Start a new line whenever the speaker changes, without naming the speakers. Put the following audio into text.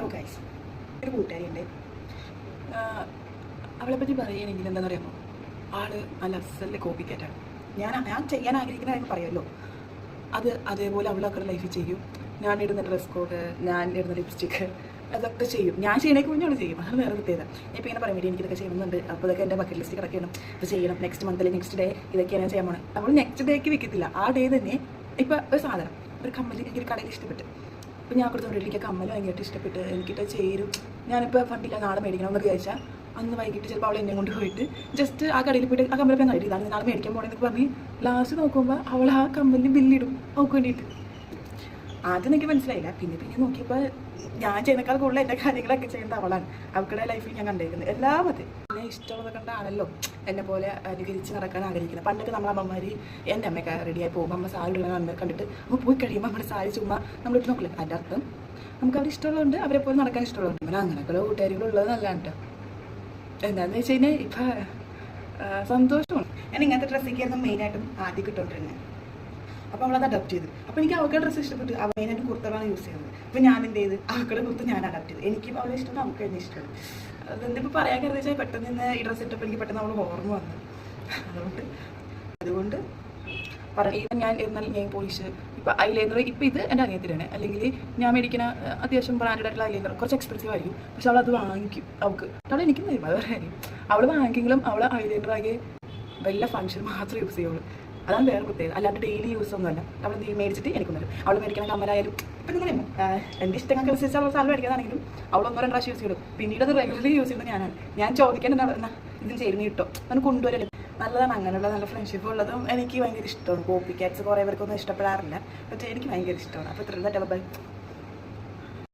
Hello guys, ഒരു കൂട്ടുകാരിയുണ്ട്. അവളെപ്പറ്റി പറയുകയാണെങ്കിൽ എന്താണെന്ന് അറിയാമോ, ആള് നല്ല അസല് കോപ്പി കാറ്റാണ്. ഞാൻ ചെയ്യാൻ ആഗ്രഹിക്കുന്ന കാര്യം പറയുമല്ലോ, അതേപോലെ അവളൊക്കെ ലൈഫിൽ ചെയ്യും. ഞാൻ ഇടുന്ന ഡ്രസ് കോഡ്, ഞാൻ ഇടുന്ന ലിപ്സ്റ്റിക്ക്, അതൊക്കെ ചെയ്യും. ഞാൻ ചെയ്യണേക്ക് മുന്നേ അവൾ ചെയ്യും. അത് വേറെ പ്രത്യേകത. ഇപ്പോൾ ഇങ്ങനെ പറയാൻ വേണ്ടി എനിക്കിതൊക്കെ ചെയ്യണമെന്നുണ്ട്, അപ്പോൾ ഇതൊക്കെ എൻ്റെ ബക്കറ്റ് ലിസ്റ്റ് കിടക്കണം, ഇത് ചെയ്യണം, നെക്സ്റ്റ് മന്തിൽ നെക്സ്റ്റ് ഡേ ഇതൊക്കെയാണ് ഞാൻ ചെയ്യാൻ പോണത്. അവൾ നെക്സ്റ്റ് ഡേക്ക് വെക്കത്തില്ല, ആ ഡേ തന്നെ. ഇപ്പോൾ ഒരു സാധനം, ഒരു കമ്മൽ എനിക്കൊരു കടയിൽ ഇഷ്ടപ്പെട്ട്, അപ്പോൾ ഞാൻ കൊടുത്ത വീട്ടിലേക്ക് കമ്മൽ ഭയങ്കരമായിട്ട് ഇഷ്ടപ്പെട്ട് എനിക്കിട്ട് ചേരും. ഞാനിപ്പോൾ ഫണ്ടില്ല, നാളെ മേടിക്കണം എന്നൊക്കെ വിചാരിച്ചാൽ അന്ന് വൈകിട്ട് ചിലപ്പോൾ അവൾ എന്നെ കൊണ്ട് പോയിട്ട് ജസ്റ്റ് ആ കടയിൽ പോയിട്ട് ആ കമ്മൽ കണ്ടിട്ട് ഇതാണ് നാളെ മേടിക്കാൻ പോകണമെന്നൊക്കെ പറഞ്ഞ് ലാസ്റ്റ് നോക്കുമ്പോൾ അവൾ ആ കമ്മലിന് ബില്ലിടും അവൾക്ക് വേണ്ടിയിട്ട്. ആദ്യം എനിക്ക് മനസ്സിലായില്ല, പിന്നെ നോക്കിയപ്പോൾ ഞാൻ ചെയ്യുന്നേക്കാൾ കൂടുതൽ എൻ്റെ കാര്യങ്ങളൊക്കെ ചെയ്യേണ്ട അവളാണ്. അവളുടെ ലൈഫിൽ ഞാൻ കണ്ടേക്കുന്നത് എല്ലാ മതി എന്നെ ഇഷ്ടമുള്ളത് കണ്ടാണല്ലോ എന്നെ പോലെ അനുകരിച്ച് നടക്കാൻ ആഗ്രഹിക്കുന്നത്. പണ്ടൊക്കെ നമ്മളെ അമ്മമാർ എൻ്റെ അമ്മയൊക്കെ റെഡിയായി പോകുമ്പോൾ അമ്മ സാരി ഇടുന്ന കണ്ടിട്ട് നമ്മൾ പോയി കഴിയുമ്പോൾ നമ്മുടെ സാരി ചുമ്മാ നമ്മളിട്ട് നോക്കില്ല. അതിൻ്റെ അർത്ഥം നമുക്ക് അവർ ഇഷ്ടമുള്ളതുകൊണ്ട് അവരെ പോലെ നടക്കാൻ ഇഷ്ടമുള്ളതുകൊണ്ട്. അങ്ങനെ അങ്ങനെയൊക്കെയുള്ള കൂട്ടുകാരികളുള്ളത് നല്ലതാണ് കേട്ടോ. എന്താണെന്ന് വെച്ച് കഴിഞ്ഞാൽ ഇപ്പം സന്തോഷമാണ്. ഞാൻ ഇങ്ങനത്തെ ഡ്രസ്സൊക്കെയായിരുന്നു മെയിനായിട്ടും ആദ്യം കിട്ടുകൊണ്ടിരുന്നത്. അപ്പോൾ അവളത് അഡാപ്റ്റ് ചെയ്തു. അപ്പോൾ എനിക്ക് അവളുടെ ഡ്രസ്സ് ഇഷ്ടപ്പെട്ടു. അവൾ മെയിനായിട്ട് കുർത്തകളാണ് യൂസ് ചെയ്യുന്നത്. അപ്പോൾ ഞാൻ എന്ത് ചെയ്ത് അവളുടെ കുർത്ത ഞാൻ അഡാപ്റ്റ് ചെയ്തു. എനിക്ക് അവളെ ഇഷ്ടമാണ്, അവൾക്ക് എന്നെ ഇഷ്ടമാണ്. അതെന്തിപ്പോൾ പറയാൻ കരുതി വെച്ചാൽ പെട്ടെന്ന് നിന്ന് ഈ ഡ്രസ്സ് ഇട്ടപ്പോൾ എനിക്ക് പെട്ടെന്ന് അവൾ ഓർമ്മ വന്നു. അതുകൊണ്ട് പറയാം, ഞാൻ എന്നാൽ ഞാൻ പോളിഷ് ഇപ്പോൾ ഐലൈനർ ഇപ്പോൾ ഇത് എൻ്റെ അനിയത്തിലാണ്. അല്ലെങ്കിൽ ഞാൻ മേടിക്കുന്ന അത്യാവശ്യം ബ്രാൻഡഡ് ആയിട്ടുള്ള ഐലൈനർ കുറച്ച് എക്സ്പെൻസീവ് ആയിരിക്കും, പക്ഷെ അവൾ അത് വാങ്ങിക്കും. അവൾക്ക് അവൾ എനിക്കും തരും, അത് വേറെ കാര്യം. അവൾ വാങ്ങിക്കെങ്കിലും അവൾ ഐലൈനർ ആകെ വല്ല ഫംഗ്ഷൻ മാത്രം യൂസ് ചെയ്യുള്ളൂ. അതാണ് വേറെ പ്രത്യേകത. അല്ലാണ്ട് ഡെയിലി യൂസ് ഒന്നുമല്ല. അവൾ മേടിച്ചിട്ട് എനിക്കും തരും. അവൾ മേടിക്കുന്ന കമ്മലായാലും ഇപ്പം നിങ്ങൾ എൻ്റെ ഇഷ്ടങ്ങൾക്ക് അനുസരിച്ച് അവൾ സാധനം മേടിക്കാതാണെങ്കിലും അവൾ 1-2 പ്രാവശ്യം യൂസ് ചെയ്യും. പിന്നീട് അത് റെഗുലർലി യൂസ് ചെയ്യുന്നത് ഞാനാണ്. ഞാൻ ചോദിക്കേണ്ടത് ഇതിന് ചേരുന്ന കിട്ടോ നമുക്ക് കൊണ്ടുവരല്ലേ. നല്ലതാണ്, അങ്ങനെയുള്ള നല്ല ഫ്രണ്ട്ഷിപ്പ് ഉള്ളതും എനിക്ക് ഭയങ്കര ഇഷ്ടമാണ്. കോപ്പി കാറ്റ്സ് കുറേ പേർക്കൊന്നും ഇഷ്ടപ്പെടാറില്ല, പക്ഷേ എനിക്ക് ഭയങ്കര ഇഷ്ടമാണ്. അപ്പോൾ ഇത്ര ബൈ.